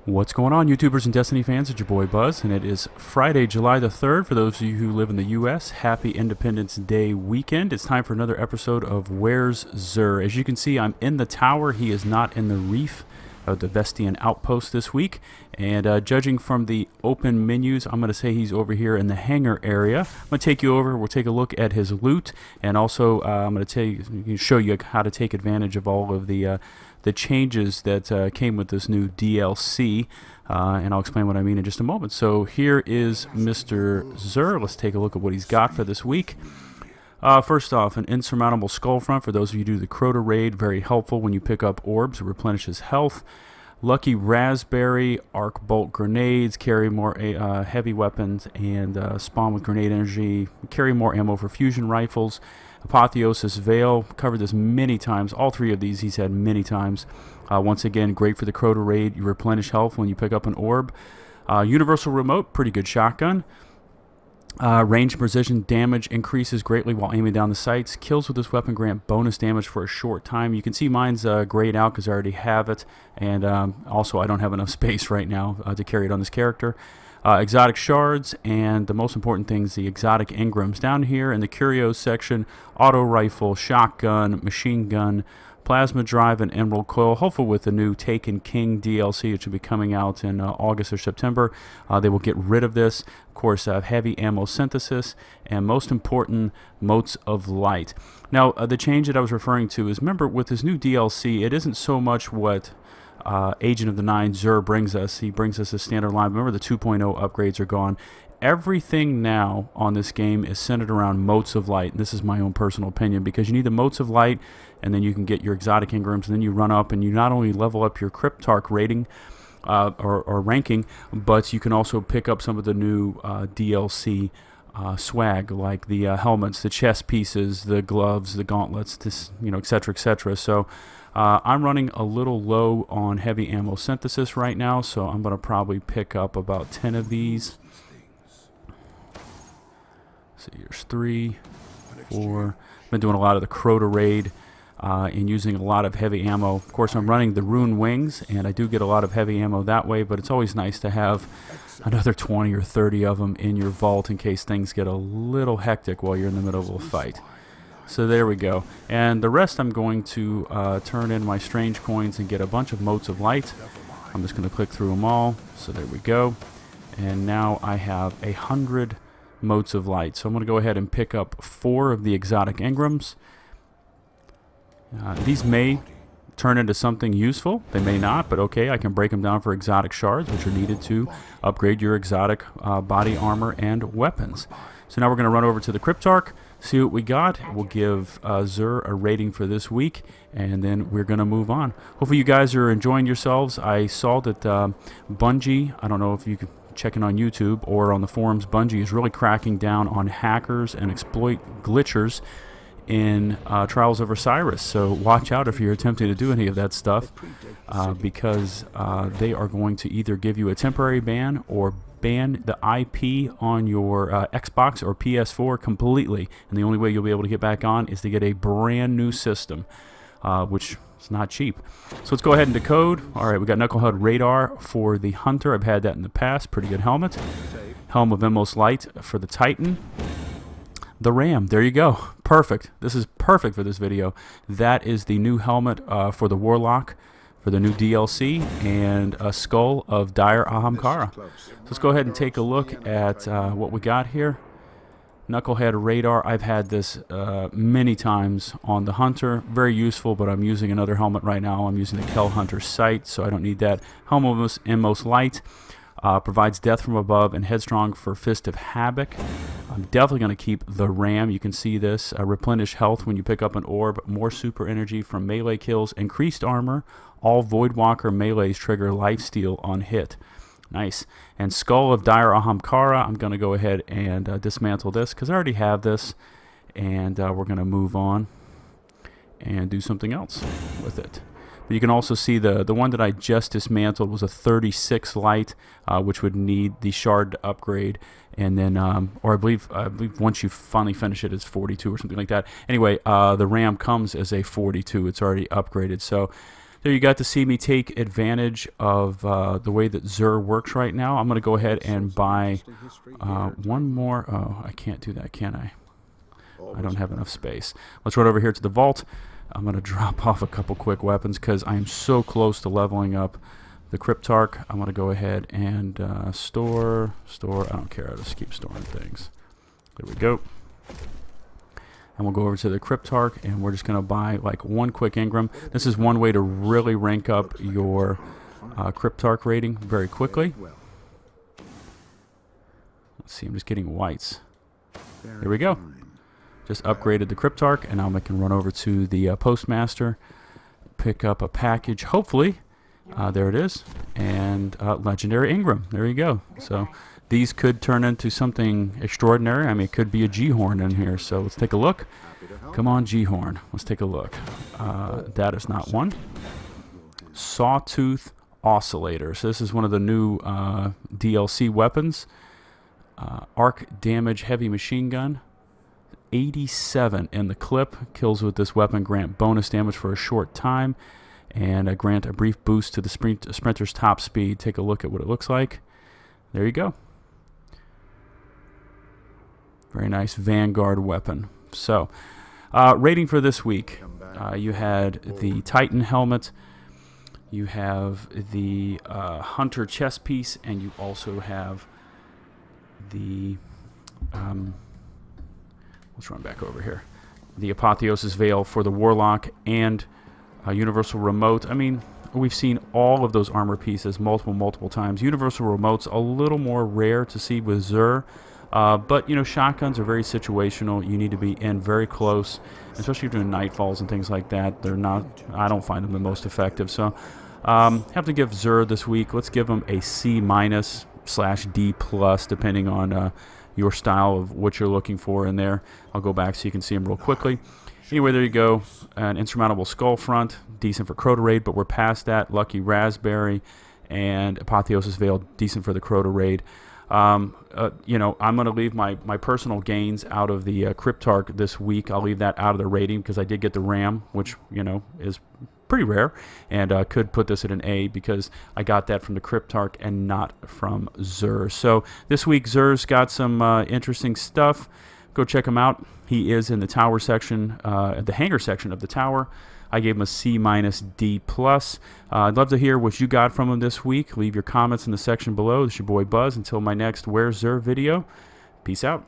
What's going on, YouTubers and Destiny fans? It's your boy Buzz, and it is Friday, July the 3rd. For those of you who live in the U.S., happy Independence Day weekend. It's time for another episode of Where's Xur? As you can see, I'm in the tower. He is not in the reef of the Vestian outpost this week. And judging from the open menus, I'm going to say he's over here in the hangar area. I'm going to take you over. We'll take a look at his loot, and also I'm going to show you how to take advantage of all of the changes that came with this new DLC, and I'll explain what I mean in just a moment. So here is Mr. Xur. Let's take a look at what he's got for this week. First off, an insurmountable skull front. For those of you who do the Crota raid, very helpful when you pick up orbs. It replenishes health. Lucky Raspberry, arc bolt grenades, carry more heavy weapons, and spawn with grenade energy, carry more ammo for fusion rifles. Apotheosis Veil, covered this many times. All three of these he's had many times. Once again, great for the Crota raid. You replenish health when you pick up an orb. Universal Remote, pretty good shotgun. Range precision damage increases greatly while aiming down the sights. Kills with this weapon grant bonus damage for a short time. You can see mine's grayed out because I already have it, and also I don't have enough space right now to carry it on this character. Exotic shards, and the most important things, the exotic engrams. Down here in the curios section, auto rifle, shotgun, machine gun, plasma drive, and emerald coil. Hopefully with the new Taken King DLC, which will be coming out in August or September, they will get rid of this. Of course, heavy ammo synthesis, and most important, Motes of Light. Now, the change that I was referring to is, remember, with this new DLC, it isn't so much what Agent of the Nine Xur brings us. He brings us a standard line. Remember, the 2.0 upgrades are gone. Everything now on this game is centered around Motes of Light. And this is my own personal opinion, because you need the Motes of Light, and then you can get your exotic engrams, and then you run up and you not only level up your Cryptarch rating or ranking, but you can also pick up some of the new DLC swag, like the helmets, the chest pieces, the gloves, the gauntlets, this, etc., etc. So I'm running a little low on heavy ammo synthesis right now, so I'm going to probably pick up about 10 of these. So here's 3, 4. I've been doing a lot of the Crota raid and using a lot of heavy ammo. Of course, I'm running the Rune Wings, and I do get a lot of heavy ammo that way, but it's always nice to have another 20 or 30 of them in your vault in case things get a little hectic while you're in the middle of a fight. So there we go. And the rest I'm going to turn in my strange coins and get a bunch of Motes of Light. I'm just going to click through them all. So there we go. And now I have 100 Motes of Light. So I'm going to go ahead and pick up 4 of the exotic engrams. These may turn into something useful. They may not, but okay, I can break them down for exotic shards, which are needed to upgrade your exotic body armor and weapons. So now we're going to run over to the Cryptarch, see what we got. We'll give Xur a rating for this week, and then we're going to move on. Hopefully you guys are enjoying yourselves. I saw that Bungie, I don't know if you can check in on YouTube or on the forums, Bungie is really cracking down on hackers and exploit glitchers in Trials of Osiris. So watch out if you're attempting to do any of that stuff, because they are going to either give you a temporary ban or ban the IP on your Xbox or PS4 completely, and the only way you'll be able to get back on is to get a brand new system, which is not cheap. So let's go ahead and decode. Alright, we got Knucklehead Radar for the Hunter. I've had that in the past. Pretty good helmet. Helm of Endless Light for the Titan. The Ram, there you go. Perfect. This is perfect for this video. That is the new helmet for the Warlock for the new DLC, and a skull of Dire Ahamkara. So let's go ahead and take a look at what we got here. Knucklehead Radar, I've had this many times on the Hunter. Very useful, but I'm using another helmet right now. I'm using the Kel Hunter sight, so I don't need that. Helm of Endless Light. Provides death from above and headstrong for Fist of Havoc. I'm definitely going to keep the Ram. You can see this. Replenish health when you pick up an orb. More super energy from melee kills. Increased armor. All Voidwalker melees trigger lifesteal on hit. Nice. And Skull of Dire Ahamkara. I'm going to go ahead and dismantle this because I already have this. And we're going to move on and do something else with it. But you can also see the one that I just dismantled was a 36 light, which would need the shard to upgrade, and then, or I believe once you finally finish it, it's 42 or something like that. Anyway, the Ram comes as a 42. It's already upgraded. So there you got to see me take advantage of the way that Xur works right now. I'm going to go ahead and buy one more. Oh, I can't do that, can I? I don't have enough space. Let's run over here to the vault. I'm going to drop off a couple quick weapons because I'm so close to leveling up the Cryptarch. I'm going to go ahead and store. I don't care. I'll just keep storing things. There we go. And we'll go over to the Cryptarch, and we're just going to buy like one quick engram. This is one way to really rank up your Cryptarch rating very quickly. Let's see, I'm just getting whites. Here we go. Just upgraded the Cryptarch, and now I can run over to the Postmaster, pick up a package, hopefully. There it is. And legendary engram. There you go. So these could turn into something extraordinary. I mean, it could be a G-Horn in here. So let's take a look. Come on, G-Horn. Let's take a look. That is not one. Sawtooth Oscillator. So this is one of the new DLC weapons. Arc damage heavy machine gun. 87 in the clip. Kills with this weapon grant bonus damage for a short time. And grant a brief boost to the sprinter's top speed. Take a look at what it looks like. There you go. Very nice Vanguard weapon. So, rating for this week. You had the Titan helmet. You have the Hunter chest piece. And you also have the... let's run back over here. The Apotheosis Veil for the Warlock and Universal Remote. I mean, we've seen all of those armor pieces multiple times. Universal Remote's a little more rare to see with Xur, but, you know, shotguns are very situational. You need to be in very close, especially if you're doing nightfalls and things like that. They're not, I don't find them the most effective. So, have to give Xur this week. Let's give them a C-/D+, depending on your style of what you're looking for in there. I'll go back so you can see them real quickly. Anyway, there you go. An Insurmountable Skull Front, decent for Crota Raid, but we're past that. Lucky Raspberry and Apotheosis Veil, decent for the Crota Raid. You know, I'm going to leave my personal gains out of the Cryptarch this week. I'll leave that out of the rating because I did get the RAM, which, you know, is pretty rare, and could put this at an A because I got that from the Cryptarch and not from Xur. So this week, Xur's got some interesting stuff. Go check him out. He is in the tower section, the hangar section of the tower. I gave him a C-D+. I'd love to hear what you got from him this week. Leave your comments in the section below. This is your boy Buzz. Until my next Where's Xur video, peace out.